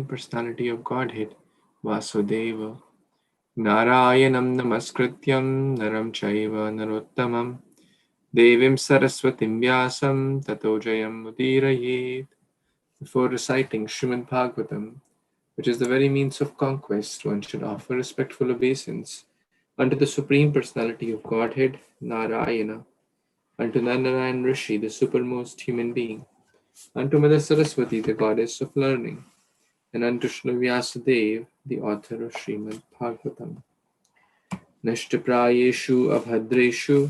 Personality of Godhead, Vasudeva. Narayanam namaskrityam naram chaiva narottamam devim saraswatim vyasam tato jayam mudirayet. Before reciting Śrīmad-Bhāgavatam, which is the very means of conquest, one should offer respectful obeisance unto the Supreme Personality of Godhead, Narayana, unto Narayan Rishi, the supermost human being, unto Mother Saraswati, the goddess of learning, and unto Shri Vyasadeva, the author of Śrīmad-Bhāgavatam. Nashtaprayeshu abhadreshu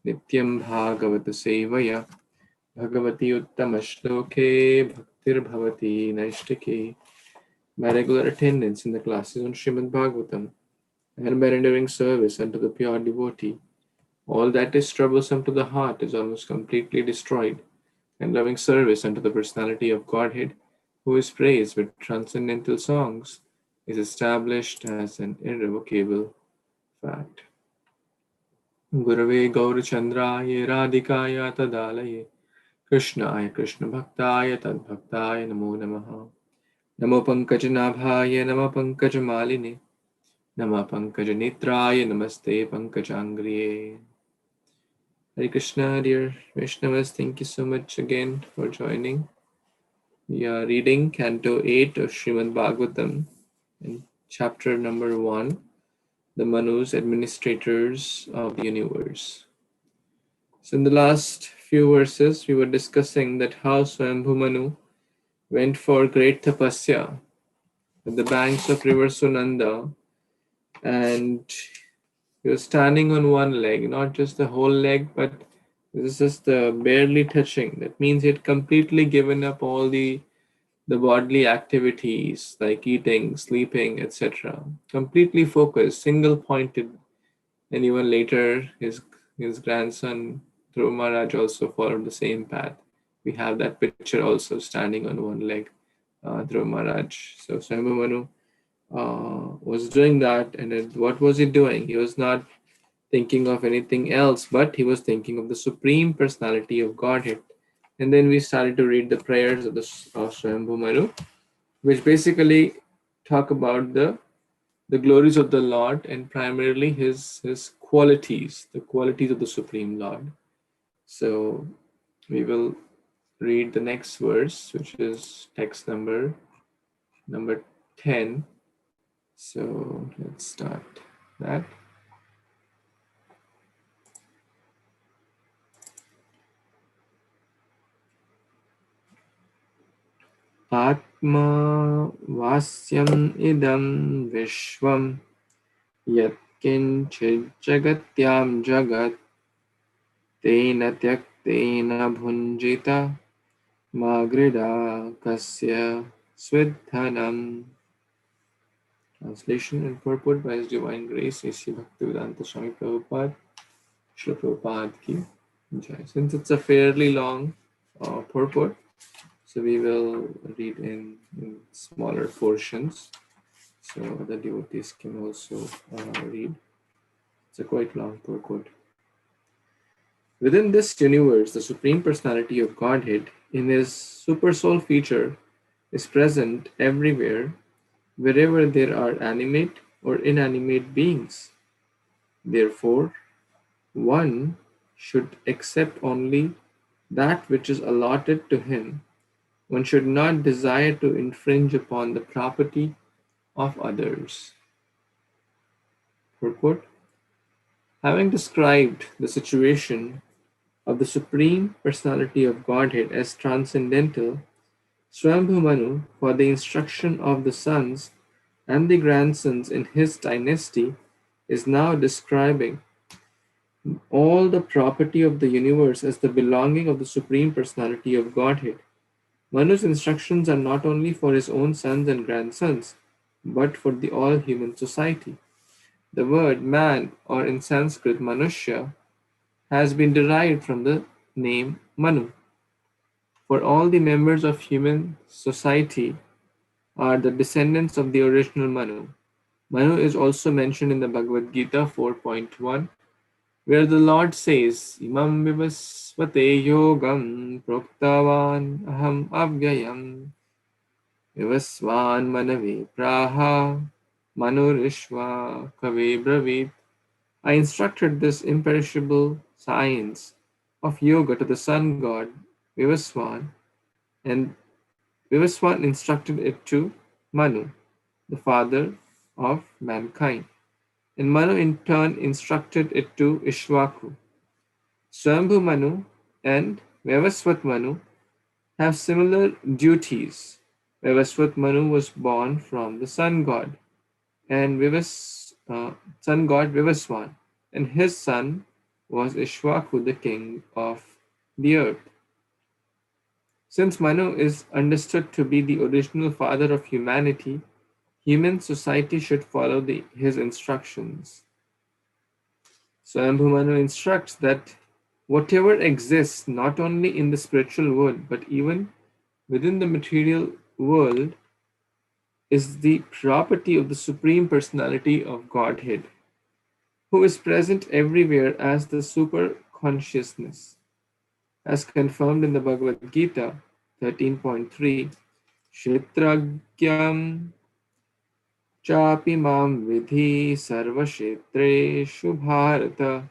Nityam Bhagavata Sevaya Bhagavati Uttamashloke Bhaktir Bhavati Naishtike. By regular attendance in the classes on Srimad Bhagvatam and by rendering service unto the pure devotee, all that is troublesome to the heart is almost completely destroyed, and loving service unto the personality of Godhead, who is praised with transcendental songs, is established as an irrevocable fact. Gurave Gaurachandraya Radhikaya Tadalaye Kṛṣṇāya Kṛṣṇa Bhaktaya Tad Bhaktaya Namo Namaha. Namo Pankajanaභāya Namo Pankajamaline Namo Pankajanitraya Namaste Pankajangriye. Hare Krishna, dear Vaishnavas, thank you so much again for joining. We are reading Canto 8 of Srimad Bhagvatam in chapter number 1, the Manus, administrators of the universe. So in the last few verses, we were discussing that how Swayambhu Manu went for great tapasya at the banks of river Sunanda, and he was standing on one leg, not just the whole leg, but this is just barely touching. That means he had completely given up all the bodily activities like eating, sleeping, etc. Completely focused, single pointed. And even later, his grandson Dhruva Maharaj also followed the same path. We have that picture also standing on one leg, Dhruva Maharaj. So Swayambhu Manu was doing that, and then what was he doing? He was not thinking of anything else, but he was thinking of the Supreme Personality of Godhead. And then we started to read the prayers of Swayambhu Manu, which basically talk about the glories of the Lord and primarily his qualities, the qualities of the Supreme Lord. So we will read the next verse, which is text number 10. So let's start that. Atma vasyam idam vishvam yat kinchid jagatyam jagat tena tyaktena bhunjita magrida kasya svidhanam. Translation and purport by His Divine Grace A.C. Bhaktivedanta Swami Prabhupada, Srila Prabhupada ki jai. Since it's a fairly long purport, so we will read in smaller portions, so the devotees can also read. It's a quite long purport. Within this universe, the Supreme Personality of Godhead, in His Super Soul feature, is present everywhere, wherever there are animate or inanimate beings. Therefore, one should accept only that which is allotted to him. One should not desire to infringe upon the property of others. Purport: having described the situation of the Supreme Personality of Godhead as transcendental, Swayambhu Manu, for the instruction of the sons and the grandsons in his dynasty, is now describing all the property of the universe as the belonging of the Supreme Personality of Godhead. Manu's instructions are not only for his own sons and grandsons, but for the all human society. The word man, or in Sanskrit Manushya, has been derived from the name Manu. For all the members of human society are the descendants of the original Manu. Manu is also mentioned in the Bhagavad Gita 4.1, where the Lord says, Imam vivasvate yogam proktavan aham avyayam. Vivasvan manave praha manurishva kave bravit. I instructed this imperishable science of yoga to the sun god Vivasvan, and Vivasvan instructed it to Manu, the father of mankind. And Manu in turn instructed it to Ishvaku. Swambhu Manu and Vivasvat Manu have similar duties. Vivasvat Manu was born from the sun god and sun god Vivasvan, and his son was Ishvaku, the king of the earth. Since Manu is understood to be the original father of humanity, human society should follow his instructions. Swayambhu instructs that whatever exists not only in the spiritual world but even within the material world is the property of the Supreme Personality of Godhead, who is present everywhere as the super consciousness. As confirmed in the Bhagavad Gita 13.3, Kshetragyam chapi mam vidhi sarvashetreshu bharata.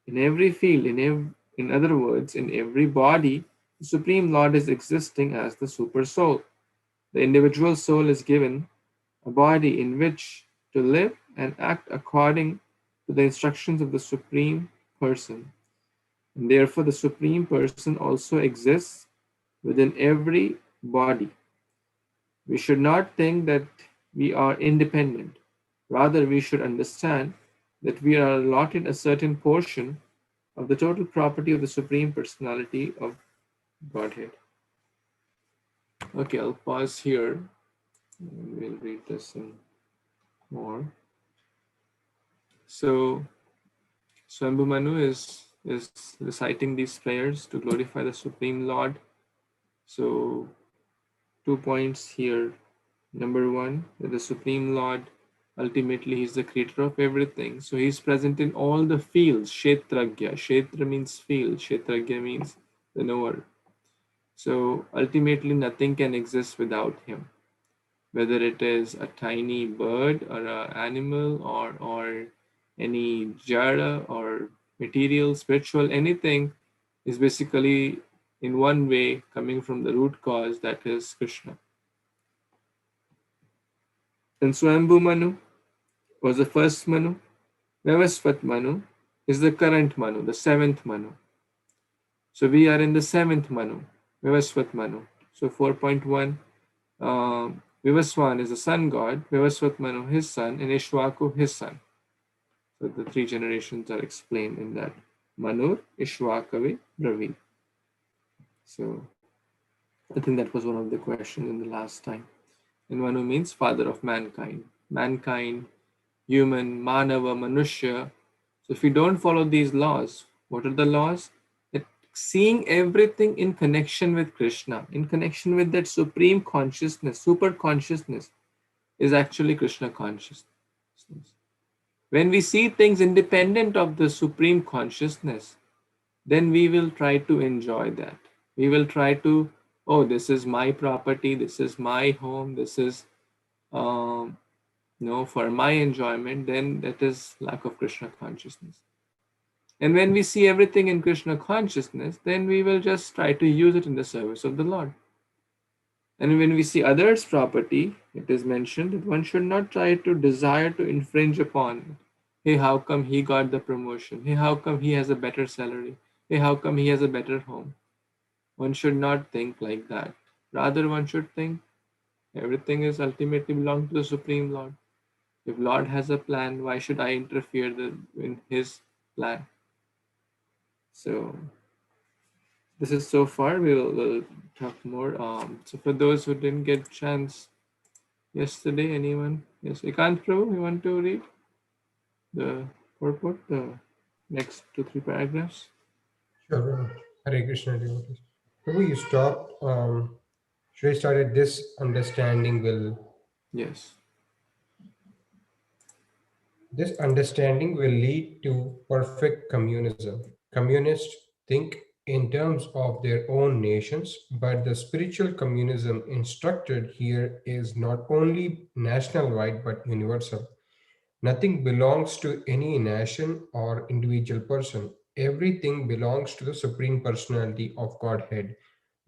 In every field, in other words, in every body, the Supreme Lord is existing as the Super Soul. The individual soul is given a body in which to live and act according to the instructions of the Supreme Person. And therefore, the Supreme Person also exists within every body. We should not think that we are independent. Rather, we should understand that we are allotted a certain portion of the total property of the Supreme Personality of Godhead. Okay, I'll pause here. We'll read this some more. So, Swambhu Manu is reciting these prayers to glorify the Supreme Lord. So, 2 points here. Number one, that the Supreme Lord ultimately He's the creator of everything. So He's present in all the fields. Kshetragya. Kshetra means field. Kshetragya means the knower. So ultimately nothing can exist without Him. Whether it is a tiny bird or an animal or any jara or material, spiritual, anything is basically in one way coming from the root cause, that is Krishna. And Swambhu Manu was the first Manu. Vyavasvat Manu is the current Manu, the seventh Manu. So we are in the seventh Manu, Vyavasvat Manu. So 4.1, Vivaswan is the sun god, Vyavasvat Manu his son, and Ishvaku his son. So the three generations are explained in that. Manur, Ishvakave, Bravi. So I think that was one of the questions in the last time. And Manu means father of mankind. Mankind, human, Manava, Manushya. So if we don't follow these laws, what are the laws? That seeing everything in connection with Krishna, in connection with that supreme consciousness, super consciousness, is actually Krishna consciousness. When we see things independent of the supreme consciousness, then we will try to enjoy that. We will try to, oh, this is my property, this is my home, this is for my enjoyment. Then that is lack of Krishna consciousness. And when we see everything in Krishna consciousness, then we will just try to use it in the service of the Lord. And when we see others' property, it is mentioned that one should not try to desire to infringe upon it. Hey, how come he got the promotion? Hey, how come he has a better salary? Hey, how come he has a better home? One should not think like that. Rather, one should think everything is ultimately belong to the Supreme Lord. If Lord has a plan, why should I interfere in His plan? So this is so far. We'll talk more. So for those who didn't get chance yesterday, anyone? Yes, Ekant Prabhu, you want to read the purport, the next 2-3 paragraphs? Sure. Hare Krishna devotees. Prabhu, you stopped. Should I start at this understanding will Yes. this understanding will lead to perfect communism. Communists think in terms of their own nations, but the spiritual communism instructed here is not only national wide but universal. Nothing belongs to any nation or individual person. Everything belongs to the Supreme Personality of Godhead.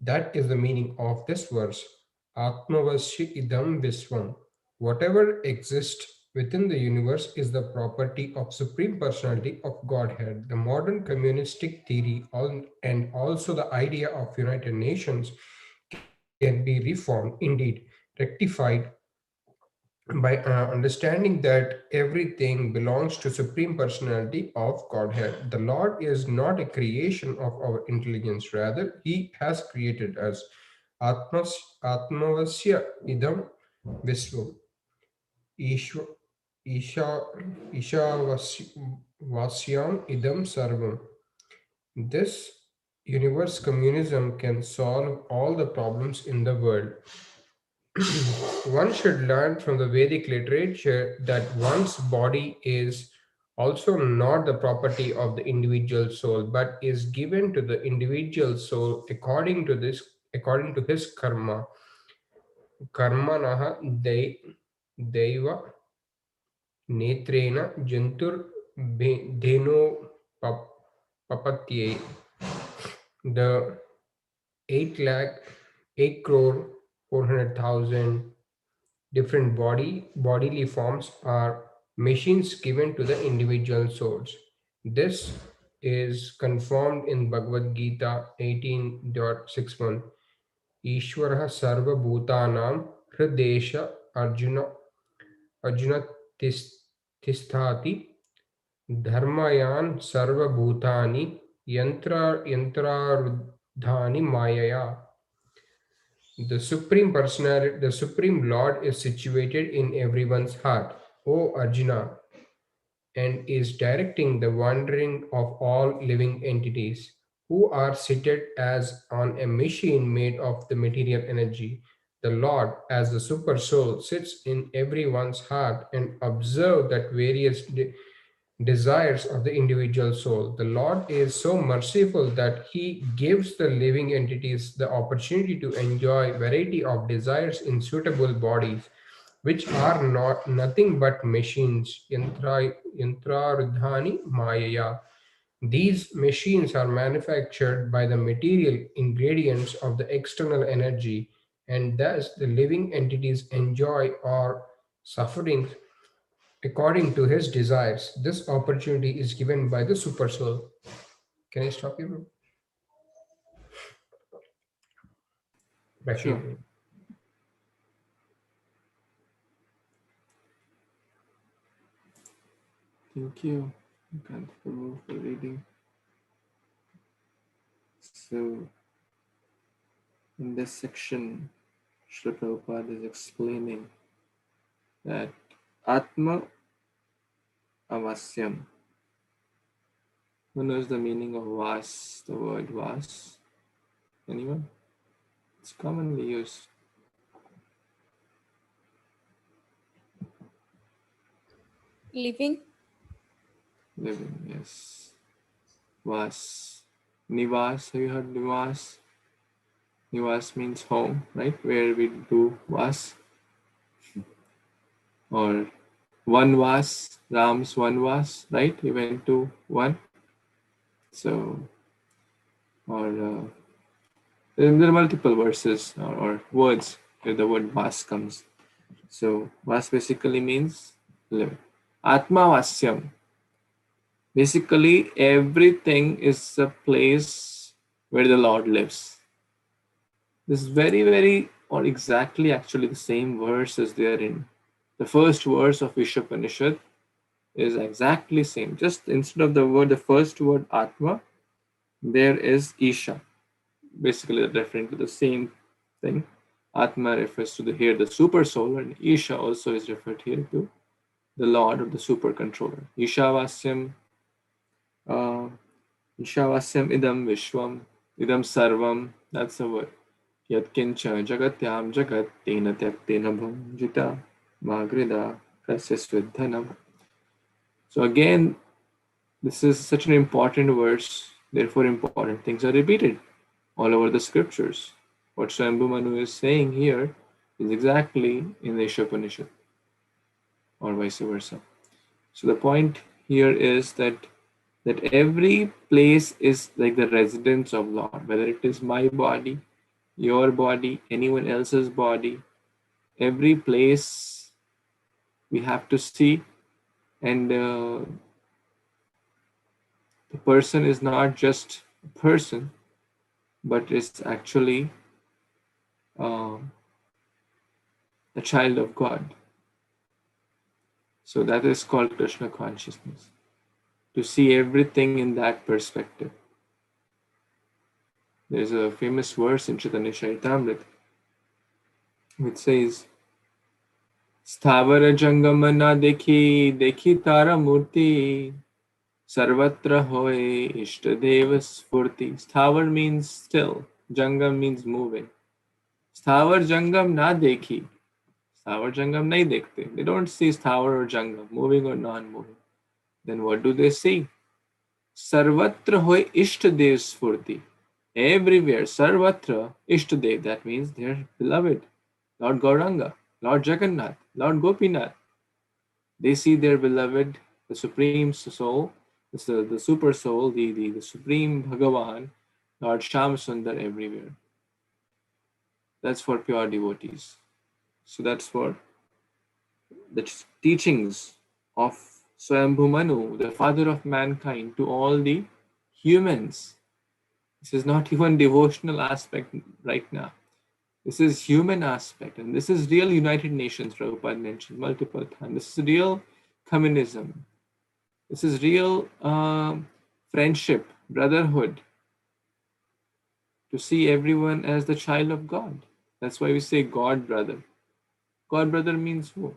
That is the meaning of this verse. Atmavasya idam visvam. Whatever exists within the universe is the property of Supreme Personality of Godhead. The modern communistic theory and also the idea of United Nations can be reformed, indeed rectified, by understanding that everything belongs to Supreme Personality of Godhead. The Lord is not a creation of our intelligence, rather, He has created us. Atmas, Atmavasya idam visvam. Ishwa, Isha, Vasyam idam sarvam. This universe communism can solve all the problems in the world. One should learn from the Vedic literature that one's body is also not the property of the individual soul, but is given to the individual soul according to his karma. Karmanaha deva netrena jantur dheno papatye. The 8 lakh 8 crore 400,000 different bodily forms are machines given to the individual souls. This is confirmed in Bhagavad Gita 18.61. Ishvara sarva bhutanam hridesha arjuna tisthati dharmayan sarva bhutani yantrarudhani mayaya. The Supreme Lord is situated in everyone's heart, O Arjuna, and is directing the wandering of all living entities who are seated as on a machine made of the material energy. The Lord, as the super soul, sits in everyone's heart and observe that various desires of the individual soul. The Lord is so merciful that He gives the living entities the opportunity to enjoy variety of desires in suitable bodies, which are not nothing but machines. Yantrarudhani Mayaya. These machines are manufactured by the material ingredients of the external energy, and thus the living entities enjoy or suffering according to his desires. This opportunity is given by the super soul. Can I stop you? Back to Sure. you. Thank you. Thank you for reading. So, in this section, Srila Prabhupada is explaining that Atma Avasyam. Who knows the meaning of vas, the word vas? Anyone? It's commonly used. Living. Living, yes. Vas. Nivas, have you heard Nivas? Nivas means home, right? Where we do vas. Or one vas, Ram's one vas, right? He went to one. So, or there are multiple verses or words where the word vas comes. So, vas basically means live. Atma vasyam. Basically, everything is a place where the Lord lives. This is very, or exactly actually the same verse as there in the first verse of Ishopanishad is exactly same. Just instead of the first word Atma, there is Isha. Basically referring to the same thing. Atma refers to the super soul, and Isha also is referred here to the Lord or the super controller. Ishavasyam, uh, Ishavasyam idam vishwam, idam sarvam, that's the word. Yatkincha jagatyam jagat tena tyaktena bhunjita magrida kasya svidhanam. So again, this is such an important verse Therefore, important things are repeated all over the scriptures. What Swayambhu Manu is saying here is exactly in the Ishopanishad, or vice versa. So the point here is that every place is like the residence of Lord, whether it is my body, your body, anyone else's body, every place we have to see, and the person is not just a person, but is actually a child of God. So that is called Krishna consciousness, to see everything in that perspective. There's a famous verse in Chaitanya Charitamrita which says, Sthavara jangama na dekhi, dekhi tara murti, sarvatra hoy ishtadeva spurti. Sthavar means still, jangam means moving. Sthavar jangam na dekhi. Sthavar jangam nahi dekhte. They don't see sthavar or jangam, moving or non-moving. Then what do they see? Sarvatra hoy ishtadev spurti. Everywhere, sarvatra, ishtadev, that means their beloved, Lord Gauranga, Lord Jagannath, Lord Gopinath. They see their beloved, the supreme soul, the super soul, the supreme Bhagavan, Lord Sham Sundar everywhere. That's for pure devotees. So that's for the teachings of Swayambhu Manu, the father of mankind, to all the humans. This is not even devotional aspect right now. This is human aspect, and this is real United Nations, Prabhupada mentioned multiple times. This is real communism. This is real friendship, brotherhood, to see everyone as the child of God. That's why we say God brother. God brother means who?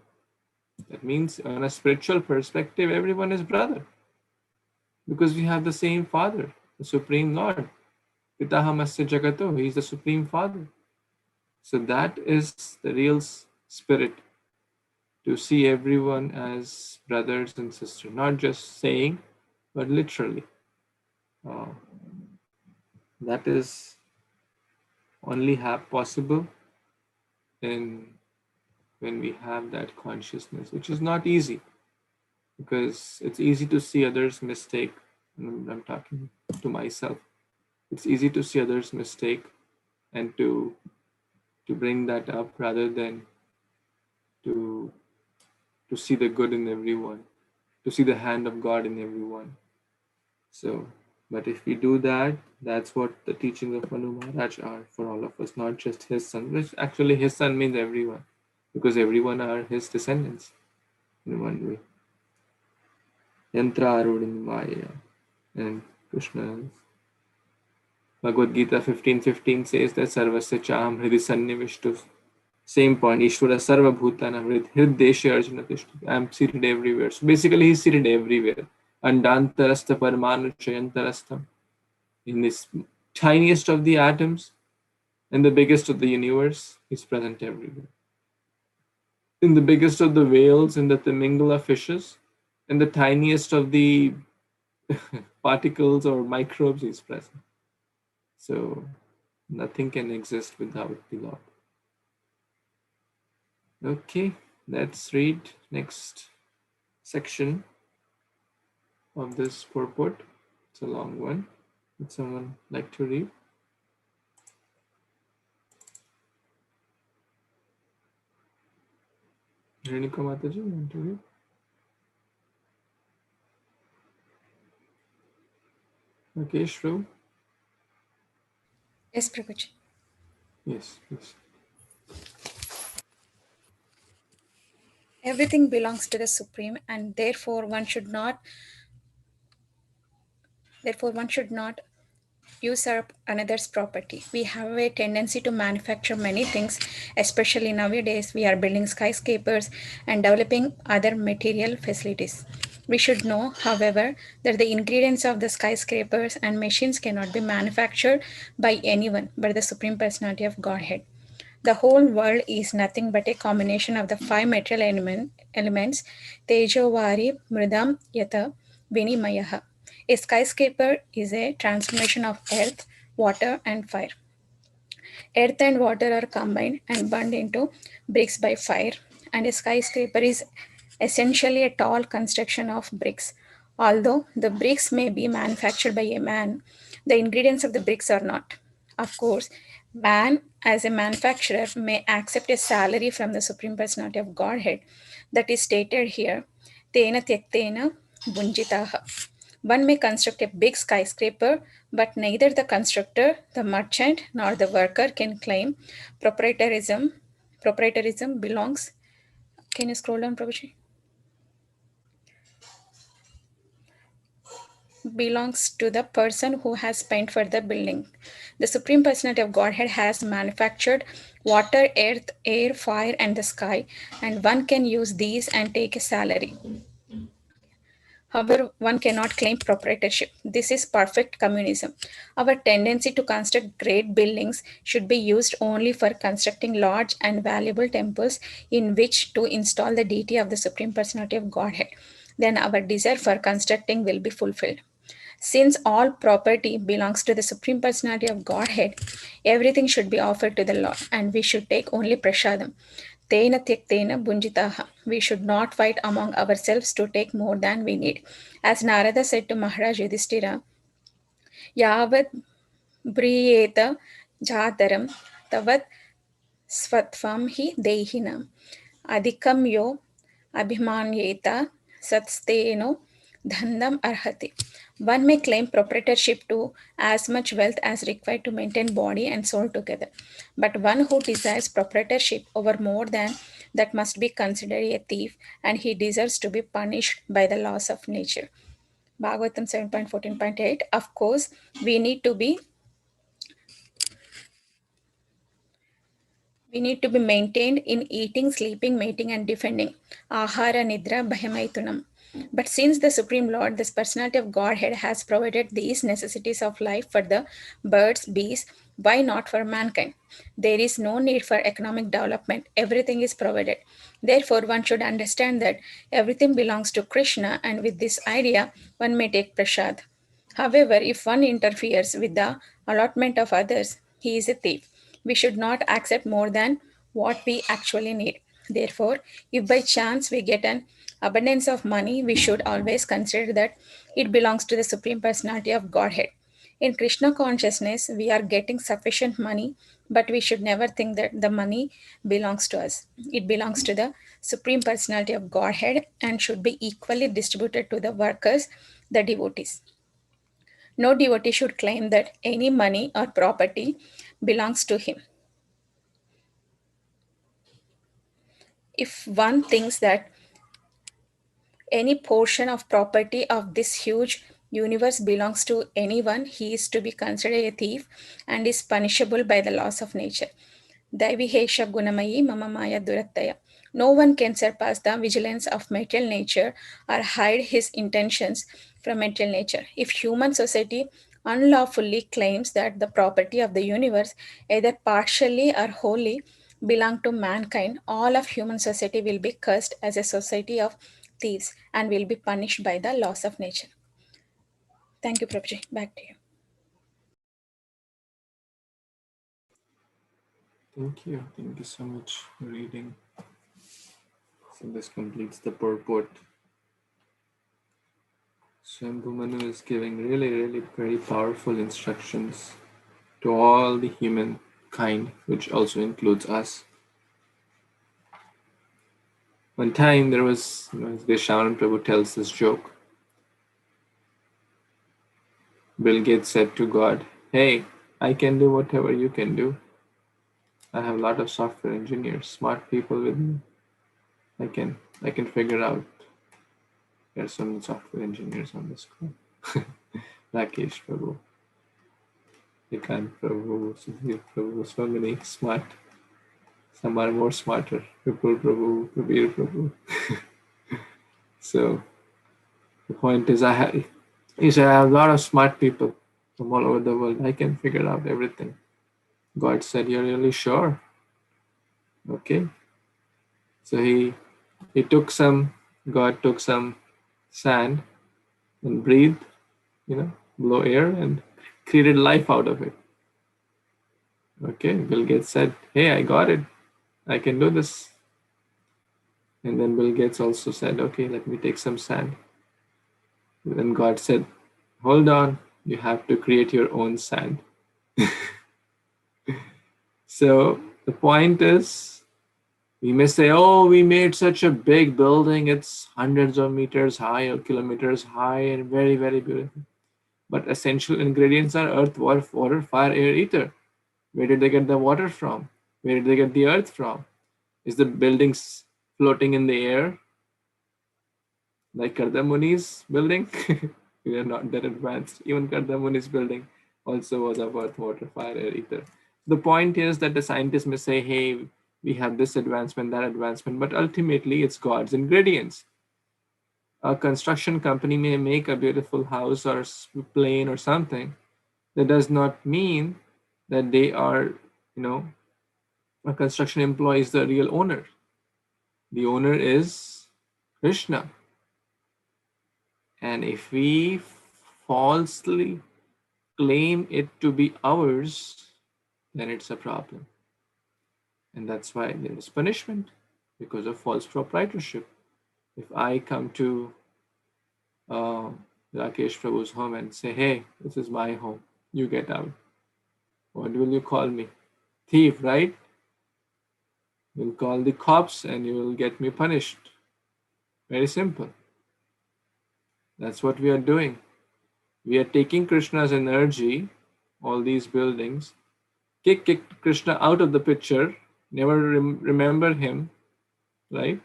That means on a spiritual perspective, everyone is brother. Because we have the same Father, the Supreme Lord. Pitahamasya Jagato, He is the Supreme Father. So that is the real spirit, to see everyone as brothers and sisters, not just saying, but literally. That is only possible when we have that consciousness, which is not easy, because it's easy to see others' mistake. I'm talking to myself. It's easy to see others' mistake and to bring that up rather than to see the good in everyone, to see the hand of God in everyone. So, but if we do that, that's what the teachings of Manu Maharaj are for all of us, not just his son. Which actually his son means everyone, because everyone are his descendants in one way. Yantra Arudin Maya. And Krishna, Bhagavad Gita 15:15 says that Sarvasya Chaham Hridi Sannivishtu. Same point, Ishvara Sarva Bhutana Hriddesha Arjuna Tishtu. I am seated everywhere. So basically he's seated everywhere. Andantarastha Parmanu Chayantarastham. In this tiniest of the atoms and the biggest of the universe, he's present everywhere. In the biggest of the whales and the Timingala fishes, and the tiniest of the particles or microbes, he's present. So nothing can exist without the Lord. Okay, let's read next section of this purport. It's a long one. Would someone like to read? Renuka Mataji, you want to read? Okay, Shru. Yes, Prabhuji. Yes, please. Everything belongs to the Supreme, and therefore one should not usurp another's property. We have a tendency to manufacture many things, especially nowadays. We are building skyscrapers and developing other material facilities. We should know, however, that the ingredients of the skyscrapers and machines cannot be manufactured by anyone but the Supreme Personality of Godhead. The whole world is nothing but a combination of the five material elements Tejo, Vari, Mridam, Yata, Vinimayaha. A skyscraper is a transformation of earth, water, and fire. Earth and water are combined and burned into bricks by fire, and a skyscraper is essentially a tall construction of bricks. Although the bricks may be manufactured by a man, the ingredients of the bricks are not. Of course, man as a manufacturer may accept a salary from the Supreme Personality of Godhead that is stated here. Tena tyaktena bunjitaha. One may construct a big skyscraper, but neither the constructor, the merchant, nor the worker can claim proprietarism. Proprietarism belongs. Can you scroll down, Prabhuji? Belongs to the person who has spent for the building. The Supreme Personality of Godhead has manufactured water, earth, air, fire, and the sky, and one can use these and take a salary. However, one cannot claim proprietorship. This is perfect communism. Our tendency to construct great buildings should be used only for constructing large and valuable temples in which to install the deity of the Supreme Personality of Godhead. Then our desire for constructing will be fulfilled. Since all property belongs to the Supreme Personality of Godhead, everything should be offered to the Lord, and we should take only prasadam. Tena tyaktena bunjitaha. We should not fight among ourselves to take more than we need. As Narada said to Maharaj Yudhishthira, Yavat briyeta jataram tavat svatvam hi dehinam. Adhikam yo abhimanyeta satsteno dhandam arhati. One may claim proprietorship to as much wealth as required to maintain body and soul together. But one who desires proprietorship over more than that must be considered a thief, and he deserves to be punished by the laws of nature. Bhagavatam 7.14.8. Of course, we need to be maintained in eating, sleeping, mating, and defending. Ahara nidra bhayamaitunam. But since the Supreme Lord, this personality of Godhead, has provided these necessities of life for the birds, bees, why not for mankind? There is no need for economic development. Everything is provided. Therefore, one should understand that everything belongs to Krishna, and with this idea, one may take prasad. However, if one interferes with the allotment of others, he is a thief. We should not accept more than what we actually need. Therefore, if by chance we get an abundance of money, we should always consider that it belongs to the Supreme Personality of Godhead. In Krishna consciousness, we are getting sufficient money, but we should never think that the money belongs to us. It belongs to the Supreme Personality of Godhead and should be equally distributed to the workers, the devotees. No devotee should claim that any money or property belongs to him. If one thinks that any portion of property of this huge universe belongs to anyone, he is to be considered a thief and is punishable by the laws of nature. Daivihesha gunamayi mama maya durattaya. No one can surpass the vigilance of material nature or hide his intentions from material nature. If human society unlawfully claims that the property of the universe, either partially or wholly, belong to mankind, all of human society will be cursed as a society of thieves and will be punished by the laws of nature. Thank you, Prabhuji. Back to you. Thank you. Thank you so much for reading. So this completes the purport. Shambhu Manu is giving really very powerful instructions to all the humankind, which also includes us. One time there was, Vishwanan Prabhu tells this joke. Bill Gates said to God, "Hey, I can do whatever you can do. I have a lot of software engineers, smart people with me. I can figure out." There are some software engineers on this call. Rakesh Prabhu, Nikant Prabhu, Sudhir Prabhu, so many smart. Some are more smarter. Vipul Prabhu, Kabir Prabhu. So the point is, he said, I have a lot of smart people from all over the world. I can figure out everything. God said, "You're really sure?" Okay. So God took some sand and breathed blow air and created life out of it. Okay, Bill Gates said, hey, I got it. I can do this. And then Bill Gates also said, okay, let me take some sand. Then God said, hold on, you have to create your own sand. So the point is, we may say, oh, we made such a big building, it's hundreds of meters high or kilometers high and very, very beautiful. But essential ingredients are earth, water, fire, air, ether. Where did they get the water from? Where did they get the earth from? Is the buildings floating in the air like Karda Muni's building? We are not that advanced. Even Karda Muni's building also was of earth, water, fire, air, ether. The point is that the scientists may say, hey, we have this advancement, that advancement, but ultimately it's God's ingredients. A construction company may make a beautiful house or plane or something. That does not mean that they are, a construction employee is the real owner. The owner is Kṛṣṇa. And if we falsely claim it to be ours, then it's a problem. And that's why there is punishment because of false proprietorship. If I come to Rakesh Prabhu's home and say, hey, this is my home, you get out. What will you call me? Thief, right? You'll call the cops and you will get me punished. Very simple. That's what we are doing. We are taking Krishna's energy, all these buildings, kick Krishna out of the picture, never remember him, right?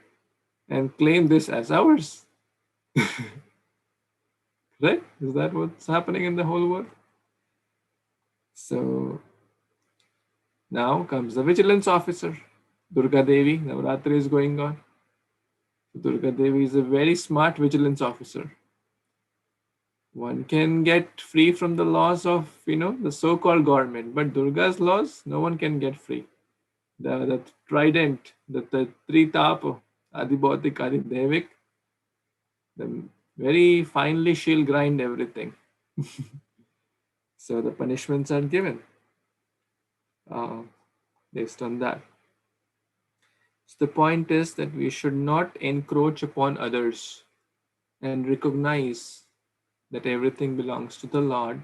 And claim this as ours. Right? Is that what's happening in the whole world? So now comes the vigilance officer. Durga Devi, Navaratri is going on. Durga Devi is a very smart vigilance officer. One can get free from the laws of, the so-called government, but Durga's laws, no one can get free. The trident, the Tritapa, Adibhautik, Adidevik, the very finely she'll grind everything. So the punishments are given based on that. So the point is that we should not encroach upon others and recognize that everything belongs to the Lord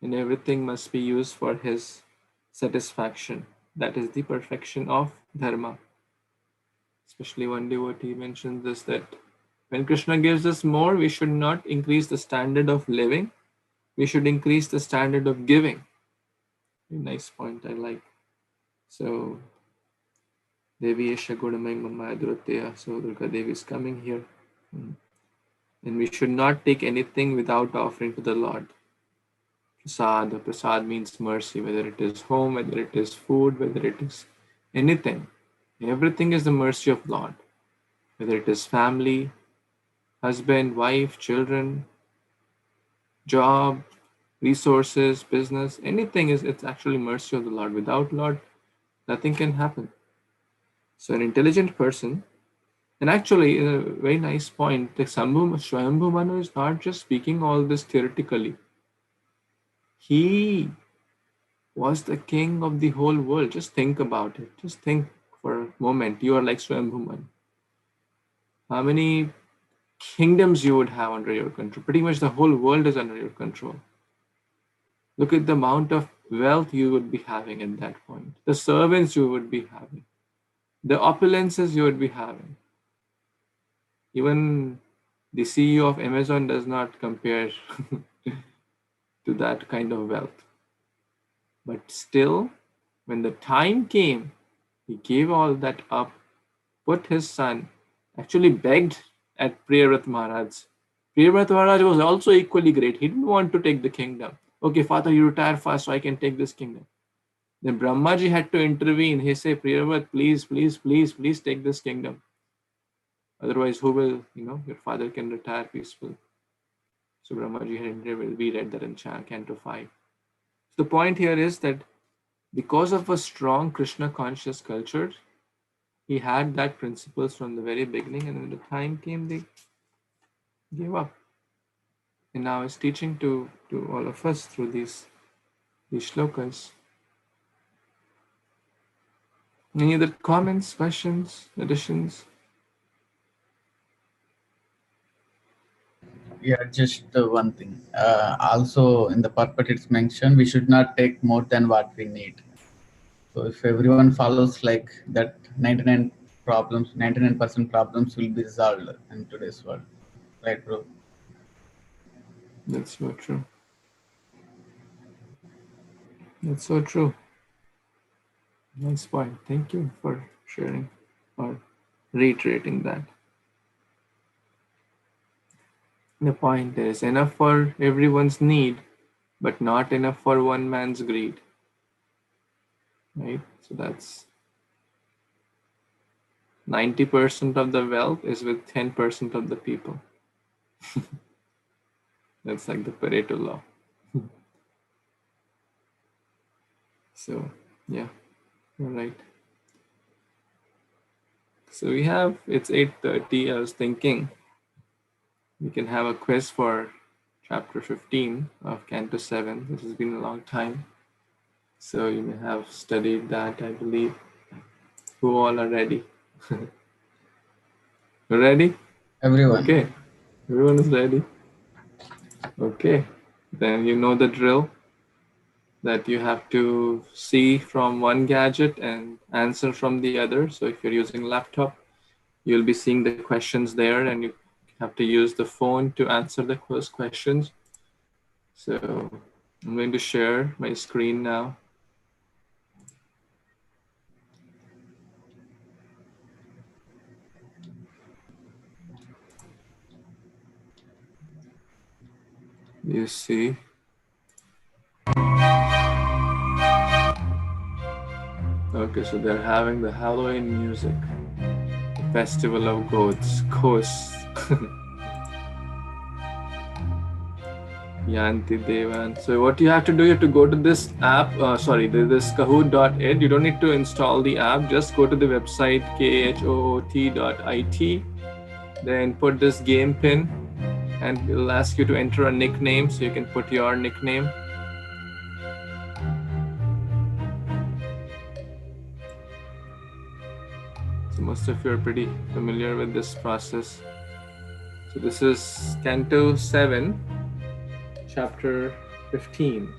and everything must be used for His satisfaction. That is the perfection of Dharma. Especially one devotee mentions this, that when Krishna gives us more, we should not increase the standard of living. We should increase the standard of giving. Very nice point, I like. So, Devi Esha Gudamai Mama Adruteya. So, Durga Devi is coming here. And we should not take anything without offering to the Lord. Prasad. Prasad means mercy, whether it is home, whether it is food, whether it is anything. Everything is the mercy of Lord. Whether it is family, husband, wife, children, job, resources, business, anything it's actually mercy of the Lord. Without Lord, nothing can happen. So an intelligent person, and actually a very nice point, like Swayambhu Manu is not just speaking all this theoretically. He was the king of the whole world. Just think about it. Just think for a moment. You are like Swayambhu Manu. How many kingdoms you would have under your control? Pretty much the whole world is under your control. Look at the amount of wealth you would be having at that point, the servants you would be having, the opulences you would be having. Even the CEO of Amazon does not compare to that kind of wealth. But still, when the time came, he gave all that up, put his son, actually begged at Priyavrat Maharaj. Priyavrat Maharaj was also equally great. He didn't want to take the kingdom. Okay, father, you retire fast so I can take this kingdom. Then Brahmaji had to intervene. He said, Priyavrat, please take this kingdom. Otherwise, who will, your father can retire peaceful. So Brahmaji had intervened. We read that in Canto 5. So the point here is that because of a strong Krishna conscious culture, he had that principles from the very beginning, and when the time came, they gave up. and now is teaching to all of us through these shlokas. Any other comments, questions, additions? Yeah, just one thing. Also, in the purport, it's mentioned we should not take more than what we need. So, if everyone follows like that, 99% problems will be resolved in today's world. Right, bro? That's so true. That's so true. Nice point. Thank you for sharing or reiterating that. The point is enough for everyone's need, but not enough for one man's greed. Right? So that's 90% of the wealth is with 10% of the people. That's like the Pareto law. So, yeah, you're right. So it's 8:30. I was thinking we can have a quiz for chapter 15 of Canto 7. This has been a long time. So you may have studied that, I believe. Who all are ready? Ready? Everyone. Okay. Everyone is ready. Okay. Then you know the drill, that you have to see from one gadget and answer from the other. So if you're using laptop, you'll be seeing the questions there, and you have to use the phone to answer the questions. So I'm going to share my screen now. You see. Okay, so they're having the Halloween music, the Festival of Goats, Kos. Yanti Devan. So what you have to do, you have to go to this app, this kahoot.it. You don't need to install the app, just go to the website kahoot.it, then put this game pin, and it'll ask you to enter a nickname, so you can put your nickname. So most of you are pretty familiar with this process. So this is Canto 7, Chapter 15.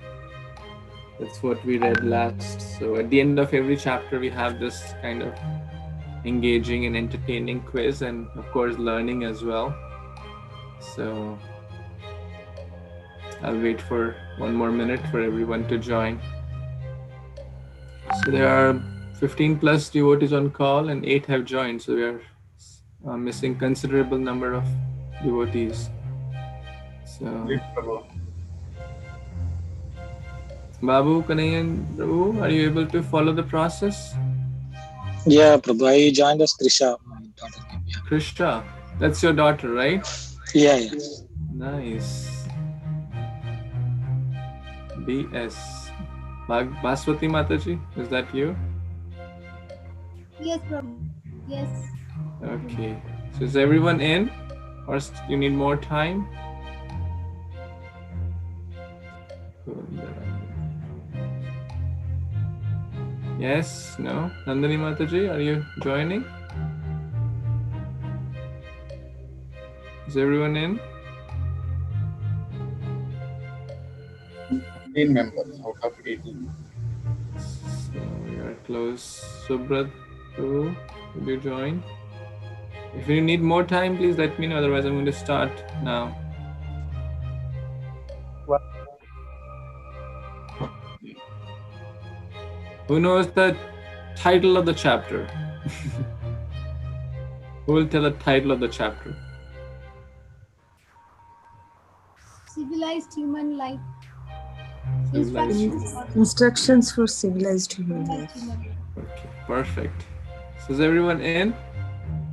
That's what we read last. So at the end of every chapter, we have this kind of engaging and entertaining quiz, and of course learning as well. So I'll wait for one more minute for everyone to join. So there are 15 plus devotees on call and 8 have joined. So we are missing considerable number of devotees. So Babu, Kanayan, Prabhu, are you able to follow the process? Yeah, Prabhu, I joined as Kṛṣṇa, my daughter name. Yeah. Kṛṣṇa, that's your daughter, right? Yeah. Nice. BS. Baswati Mataji, is that you? Yes, Prabhu. Yes. Okay. So is everyone in? Or you need more time? Yes? No? Nandini Mataji, are you joining? Is everyone in? 15 members out of 18. So we are close. Subrat, Prabhu, would you join? If you need more time, please let me know. Otherwise, I'm going to start now. What? Who knows the title of the chapter? Who will tell the title of the chapter? Civilized human life. Instructions for civilized human life. Okay, perfect. So is everyone in?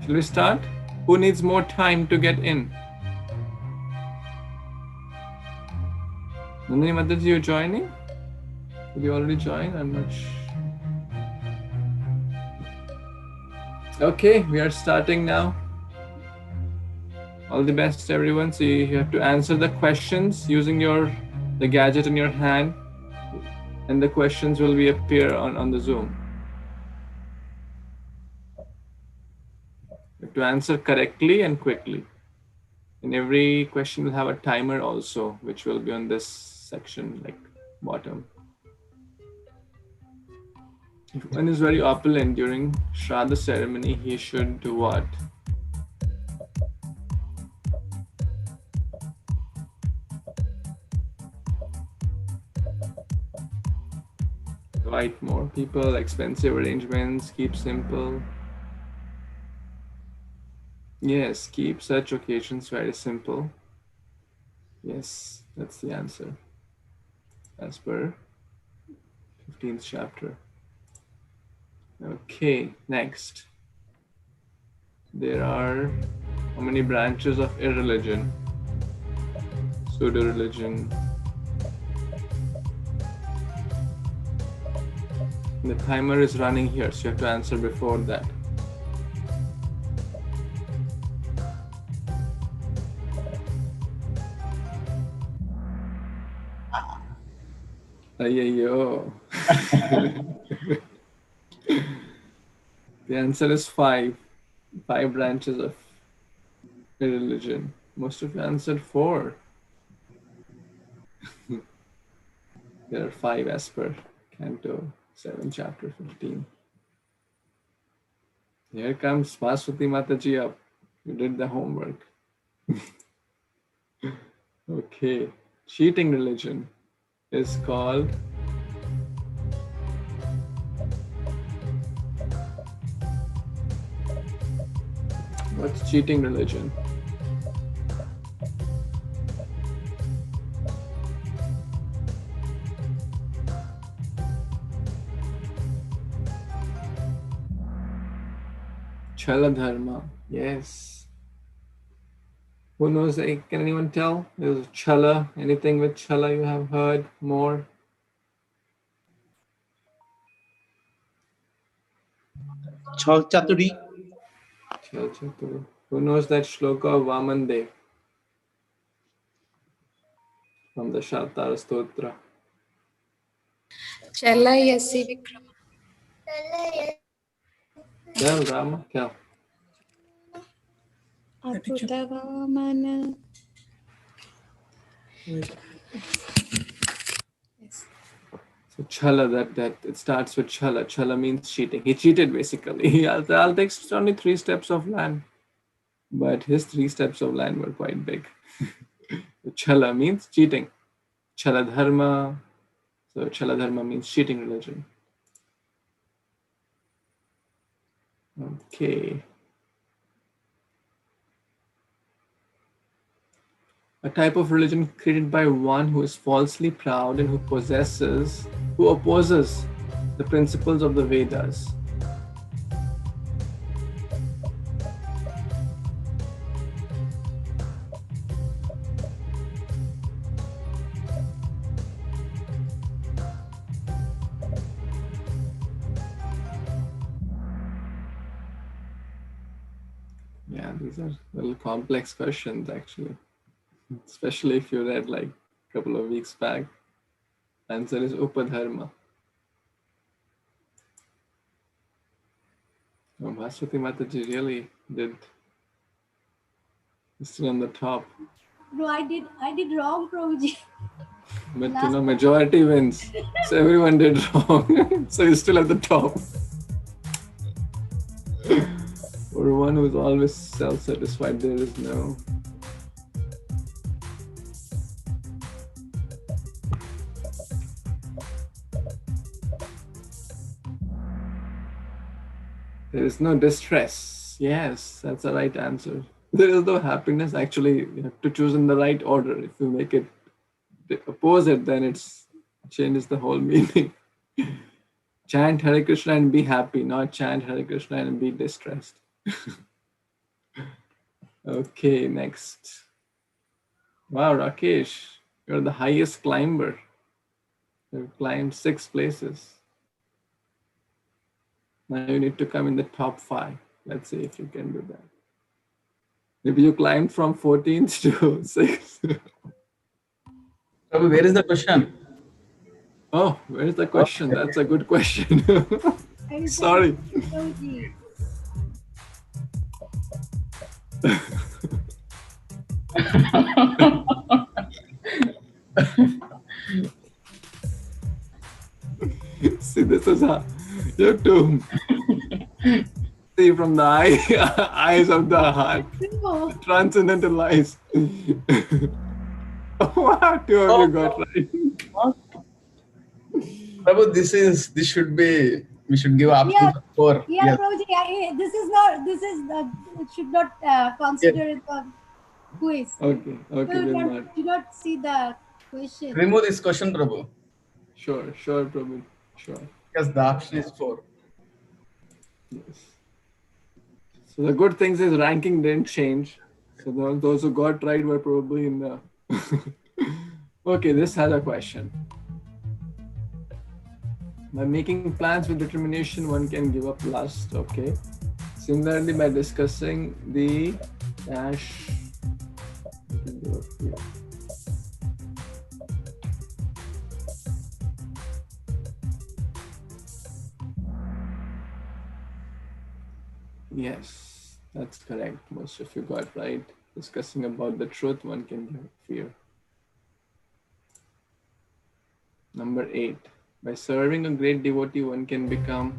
Shall we start? Who needs more time to get in? Nandini Mataji, you joining? Did you already join? I'm not sure. Okay, we are starting now. All the best, everyone. So you have to answer the questions using the gadget in your hand, and the questions will be appear on the Zoom. You have to answer correctly and quickly. And every question will have a timer also, which will be on this section, like bottom. If one is very opulent during Shraddha ceremony, he should do what? Invite more people, expensive arrangements, keep simple. Yes, keep such occasions very simple. Yes, that's the answer. As per 15th chapter. Okay, next. There are how many branches of irreligion? Pseudo-religion. The timer is running here, so you have to answer before that. Ayyo. The answer is 5. 5 branches of irreligion. Most of you answered 4. There are 5 as per Canto 7, chapter 15. Here comes Vaswati Mataji up. You did the homework. Okay. Cheating religion is called what's cheating religion? Chala Dharma. Yes. Who knows? Can anyone tell? Is Chala, anything with Chala you have heard more? Chal Chaturi. Chal Chaturi. Who knows that shloka of Vaman Dev from the Shatara Stotra? Chalayasi Vikrama. Tell Rama, tell. Adbhutavamana. Yes. So Chala, that it starts with Chala. Chala means cheating. He cheated basically. I'll take only 3 steps of land. But his 3 steps of land were quite big. Chala means cheating. Chala Dharma. So Chala Dharma means cheating religion. Okay. A type of religion created by one who is falsely proud and who opposes the principles of the Vedas. Yeah, these are little complex questions actually. Especially if you read like a couple of weeks back. Answer is Upadharma. Oh, Bhaswati Mataji really did. Still on the top. No, I did wrong, Prabhuji. But majority wins. So everyone did wrong. So you're still at the top. For one who's always self-satisfied, there is no. There is no distress. Yes, that's the right answer. There is no happiness. Actually, you have to choose in the right order. If you make it the opposite, then it changes the whole meaning. Chant Hare Krishna and be happy, not chant Hare Krishna and be distressed. Okay, next. Wow, Rakesh, you're the highest climber. You've climbed 6 places. Now you need to come in the top 5. Let's see if you can do that. Maybe you climbed from 14th to 6th. Prabhu, where is the question? Oh, where's the question? Okay. That's a good question. I will Sorry. send it to Prabhuji. See, this is how you have to see from the eyes of the heart. No. Transcendental eyes. Wow, two of you got right. Prabhu, this should be, we should give option Yeah. for 4. Yeah, Yes. Prabhuji, it should not consider the quiz. Okay, then You not. do not see the question. Remove this question, Prabhu, Sure, Prabhu. Sure. because the option is 4. Yes. So the good things is ranking didn't change. So those who got right were probably in the. Okay, this has a question. By making plans with determination, one can give up lust. Okay. Similarly, by discussing the dash. You can give up fear. Yes, that's correct. Most of you got right. Discussing about the truth, one can give up fear. Number 8. By serving a great devotee, one can become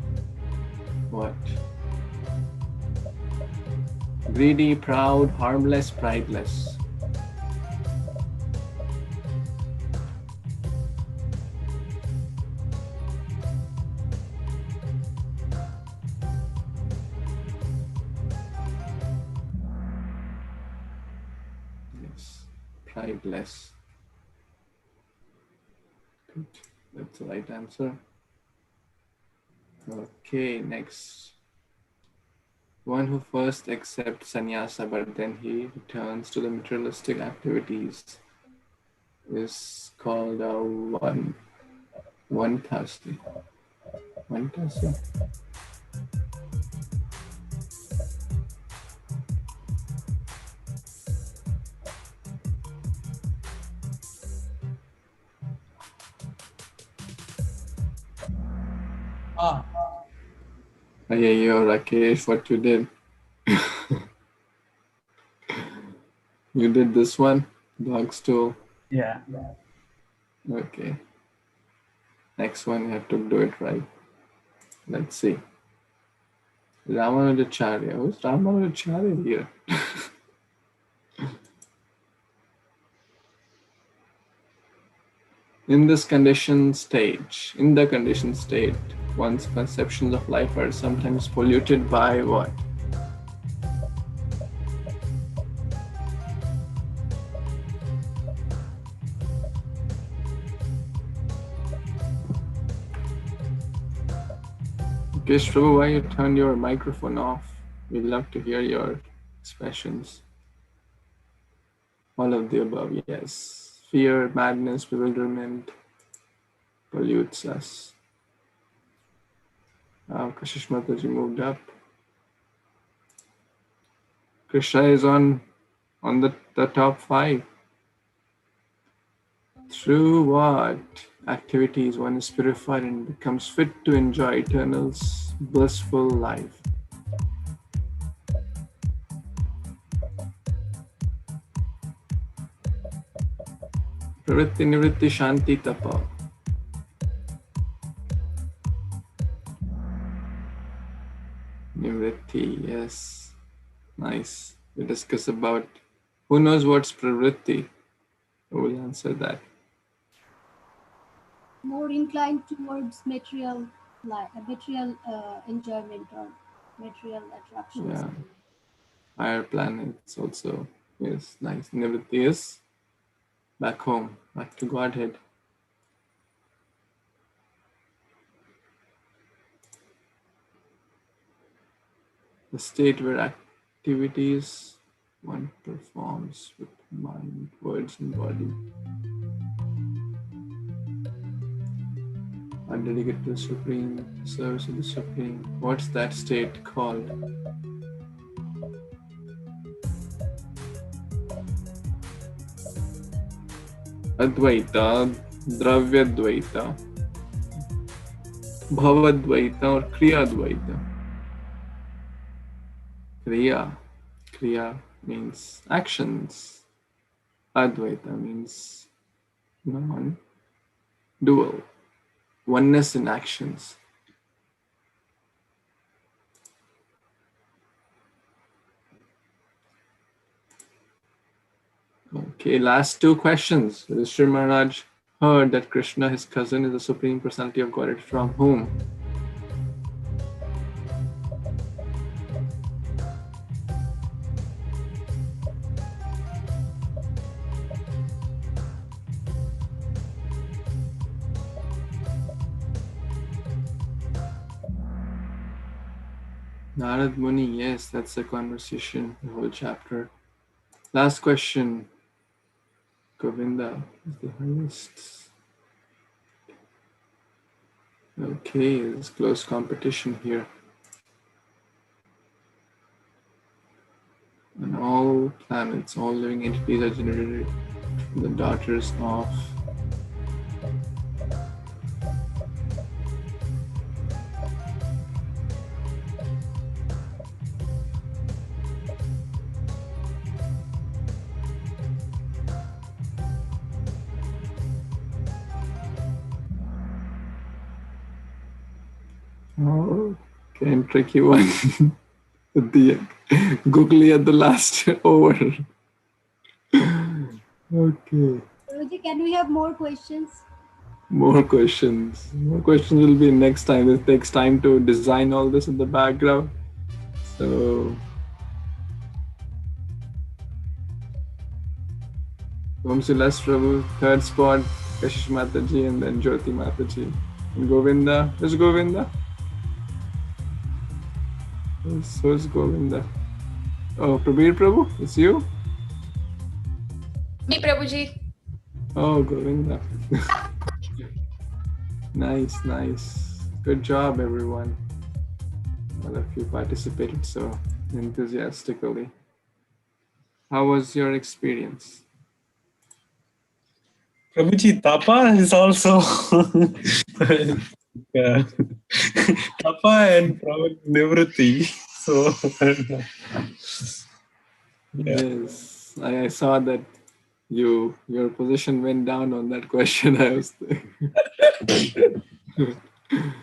what? Greedy, proud, harmless, prideless. Yes, prideless. Good. That's the right answer. Okay, next. One who first accepts sannyasa but then he returns to the materialistic activities is called a one-thasi. One-thasi. Ayyo, Rakesh, what you did? You did this one, dog stool. Yeah. Okay. Next one, you have to do it right. Let's see. Ramanujacharya. Who's Ramanujacharya here? In the conditioned state, one's conceptions of life are sometimes polluted by what? Kesh Prabhu, why you turned your microphone off? We'd love to hear your expressions. All of the above, yes. Fear, madness, bewilderment pollutes us. Kashish Mataji moved up. Kṛṣṇa is on the top 5. Through what activities one is purified and becomes fit to enjoy eternal blissful life? Pravritti, nivritti, shanti, tapa. Nivritti, yes. Nice. We discuss about who knows what's pravritti. Who will answer that? More inclined towards material enjoyment or material attractions. Yeah. Higher planets also. Yes, nice. Nivritti is back home, back to Godhead. The state where activities one performs with mind, words, and body are dedicated to the Supreme, service of the Supreme. What's that state called? Advaita, Dravyadvaita, Bhavadvaita or Kriyadvaita. Kriya means actions. Advaita means dual, oneness in actions. Okay, last two questions. Yudhishthira Maharaj heard that Krishna, his cousin, is the Supreme Personality of Godhead. From whom? Narad Muni, yes, that's the conversation, the whole chapter. Last question. Govinda is the highest. Okay, there's close competition here. And all planets, all living entities are generated from the daughters of okay, tricky one. At the googly at the last over. Okay. Guruji, can we have more questions? More questions. More questions will be next time. It takes time to design all this in the background. So Om Silas Prabhu, third spot, Kashish Mataji, and then Jyoti Mataji. And Govinda. Where's Govinda? Who's Govinda? Oh, Prabir Prabhu, it's you? Me, Prabhuji. Oh, Govinda. Nice. Good job, everyone. All of you participated so enthusiastically. How was your experience? Prabhuji, Tapa is also Tapa and Nivruti. So Yes, I saw that your position went down on that question. I was